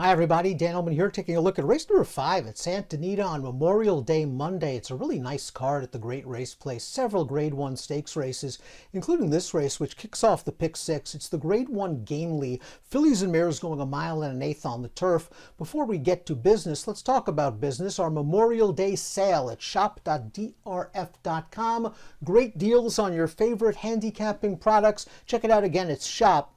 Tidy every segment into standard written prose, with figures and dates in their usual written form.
Hi everybody, Dan Illman here, taking a look at race number 5 at Santa Anita on Memorial Day Monday. It's a really nice card at the Great Race Place. Several Grade 1 stakes races, including this race, which kicks off the pick 6. It's the Grade 1 Gamely. Fillies and mares going 1 1/8 on the turf. Before we get to business, let's talk about business. Our Memorial Day sale at shop.drf.com. Great deals on your favorite handicapping products. Check it out again. It's shop.drf.com.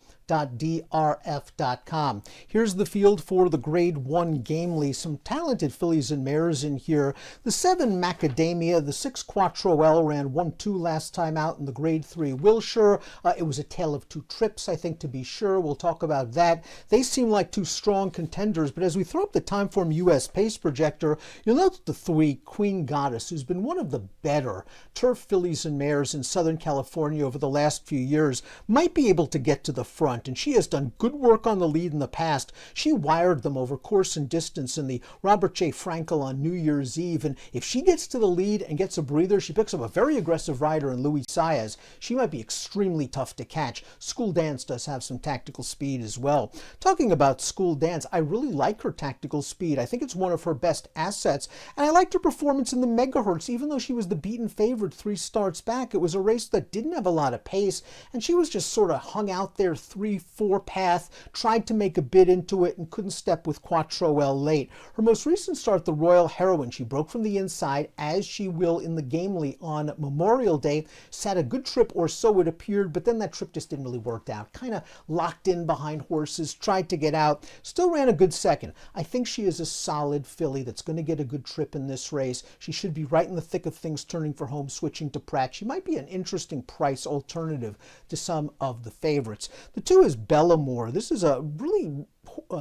Here's the field for the Grade 1 Gamely. Some talented fillies and mares in here. The 7 Macadamia, the 6 Quattro L ran 1-2 last time out in the Grade 3 Wilshire. It was a tale of 2 trips, I think, to be sure. We'll talk about that. They seem like 2 strong contenders, but as we throw up the Timeform US pace projector, you'll note that the 3 Queen Goddess, who's been one of the better turf fillies and mares in Southern California over the last few years, might be able to get to the front. And she has done good work on the lead in the past. She wired them over course and distance in the Robert J. Frankel on New Year's Eve. And if she gets to the lead and gets a breather, she picks up a very aggressive rider in Louis Saez. She might be extremely tough to catch. School Dance does have some tactical speed as well. Talking about School Dance, I really like her tactical speed. I think it's one of her best assets. And I liked her performance in the megahertz. Even though she was the beaten favorite 3 starts back, it was a race that didn't have a lot of pace. And she was just sort of hung out there 3-4 path, tried to make a bid into it and couldn't step with Quattro L late. Her most recent start, the Royal Heroine, she broke from the inside, as she will in the Gamely on Memorial Day. Sat a good trip, or so it appeared, but then that trip just didn't really work out. Kind of locked in behind horses, tried to get out, still ran a good second. I think she is a solid filly that's going to get a good trip in this race. She should be right in the thick of things, turning for home, switching to Pratt. She might be an interesting price alternative to some of the favorites. The 2 is Bellamore. This is a really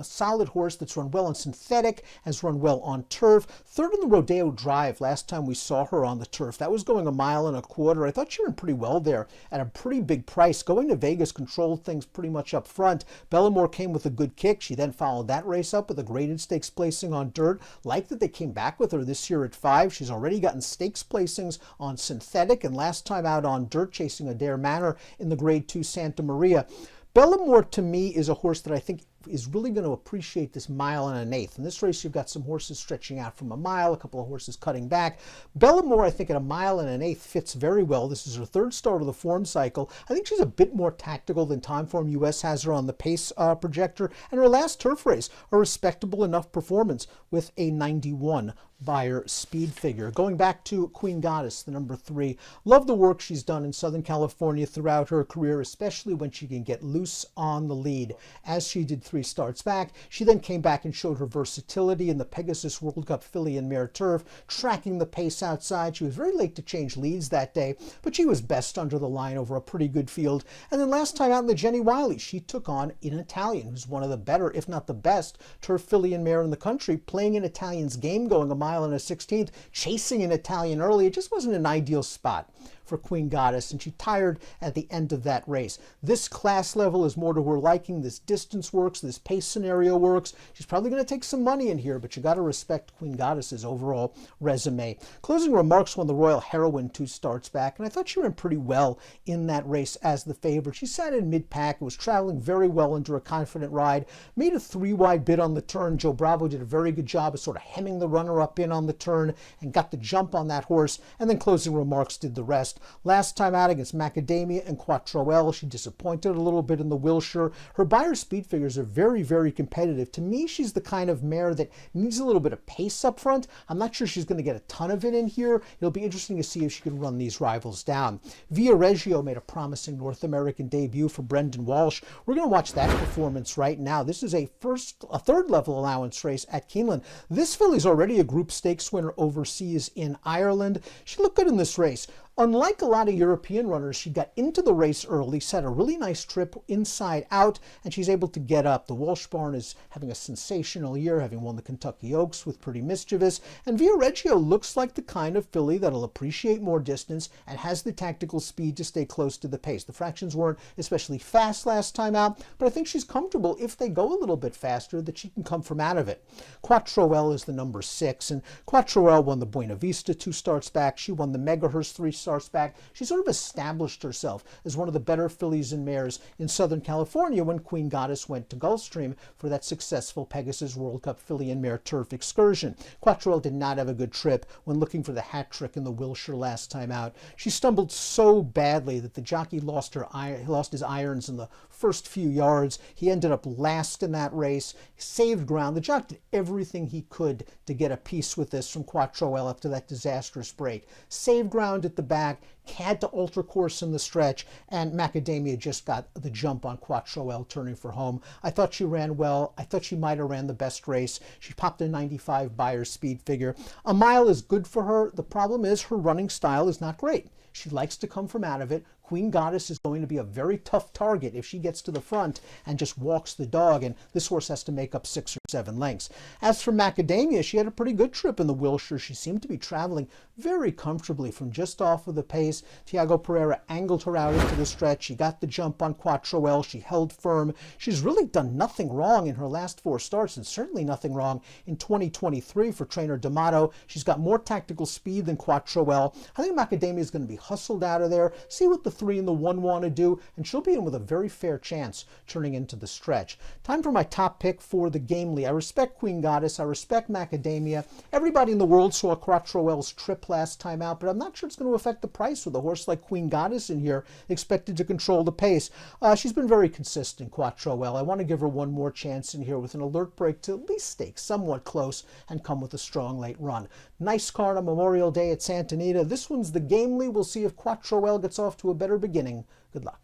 solid horse that's run well on synthetic, has run well on turf. 3rd in the Rodeo Drive last time we saw her on the turf. That was going 1.25 miles. I thought she ran pretty well there at a pretty big price. Going to Vegas controlled things pretty much up front. Bellamore came with a good kick. She then followed that race up with a graded stakes placing on dirt. Like that they came back with her this year at 5. She's already gotten stakes placings on synthetic, and last time out on dirt, chasing Adair Manor in the Grade 2 Santa Maria. Bellamore, to me, is a horse that I think is really going to appreciate this 1 1/8. In this race, you've got some horses stretching out from 1 mile, a couple of horses cutting back. Bellamore, I think, at 1 1/8 fits very well. This is her 3rd start of the form cycle. I think she's a bit more tactical than Timeform US has her on the pace projector. And her last turf race, a respectable enough performance with a 91 Beyer speed figure. Going back to Queen Goddess, the number 3. Love the work she's done in Southern California throughout her career, especially when she can get loose on the lead, as she did 3 starts back. She then came back and showed her versatility in the Pegasus World Cup filly and mare turf, tracking the pace outside. She was very late to change leads that day, but she was best under the line over a pretty good field. And then last time out in the Jenny Wiley, she took on an Italian, who's one of the better, if not the best, turf filly and mare in the country, playing an Italian's game, going 1 1/16, chasing an Italian early. It just wasn't an ideal spot for Queen Goddess, and she tired at the end of that race. This class level is more to her liking. This distance works. This pace scenario works. She's probably going to take some money in here, but you got to respect Queen Goddess's overall resume. Closing remarks when the Royal Heroine 2 starts back, and I thought she ran pretty well in that race as the favorite. She sat in mid-pack, was traveling very well under a confident ride, made a 3-wide bid on the turn. Joe Bravo did a very good job of sort of hemming the runner-up in on the turn and got the jump on that horse, and then closing remarks did the rest. Last time out against Macadamia and Quattro L, she disappointed a little bit in the Wilshire. Her Beyer speed figures are very, very competitive. To me, she's the kind of mare that needs a little bit of pace up front. I'm not sure she's going to get a ton of it in here. It'll be interesting to see if she can run these rivals down. Via Reggio made a promising North American debut for Brendan Walsh. We're going to watch that performance right now. This is a 3rd level allowance race at Keeneland. This filly's already a group stakes winner overseas in Ireland. She looked good in this race. Unlike a lot of European runners, she got into the race early, set a really nice trip inside out, and she's able to get up. The Walsh barn is having a sensational year, having won the Kentucky Oaks with Pretty Mischievous, and Via Reggio looks like the kind of filly that'll appreciate more distance and has the tactical speed to stay close to the pace. The fractions weren't especially fast last time out, but I think she's comfortable if they go a little bit faster that she can come from out of it. Quattro L is the number 6, and Quattro L won the Buena Vista 2 starts back. She won the Megahertz 3 horse back. She sort of established herself as one of the better fillies and mares in Southern California when Queen Goddess went to Gulfstream for that successful Pegasus World Cup filly and mare turf excursion. Quattrell did not have a good trip when looking for the hat trick in the Wilshire last time out. She stumbled so badly that the jockey lost his irons in the first few yards. He ended up last in that race, saved ground. The jockey did everything he could to get a piece with this from Quattrell after that disastrous break. Saved ground at the back, had to alter course in the stretch, and Macadamia just got the jump on Quattrell turning for home. I thought she ran well. I thought she might have ran the best race. She popped a 95 Buyer's speed figure. A mile is good for her. The problem is her running style is not great. She likes to come from out of it. Queen Goddess is going to be a very tough target if she gets to the front and just walks the dog, and this horse has to make up 6 or 7 lengths. As for Macadamia, she had a pretty good trip in the Wilshire. She seemed to be traveling very comfortably from just off of the pace. Tiago Pereira angled her out into the stretch. She got the jump on Quattrell. She held firm. She's really done nothing wrong in her last 4 starts, and certainly nothing wrong in 2023 for trainer D'Amato. She's got more tactical speed than Quattrell. I think Macadamia is going to be hustled out of there. See what the 3 and the 1 want to do, and she'll be in with a very fair chance turning into the stretch. Time for my top pick for the Gamely. I respect Queen Goddess. I respect Macadamia. Everybody in the world saw Quattrell's trip last time out, but I'm not sure it's going to affect the price with a horse like Queen Goddess in here expected to control the pace. She's been very consistent, Quattrell. I want to give her one more chance in here with an alert break to at least stake somewhat close and come with a strong late run. Nice card on Memorial Day at Santa Anita. This one's the Gamely. We'll see if Quattrell gets off to a better beginning. Good luck.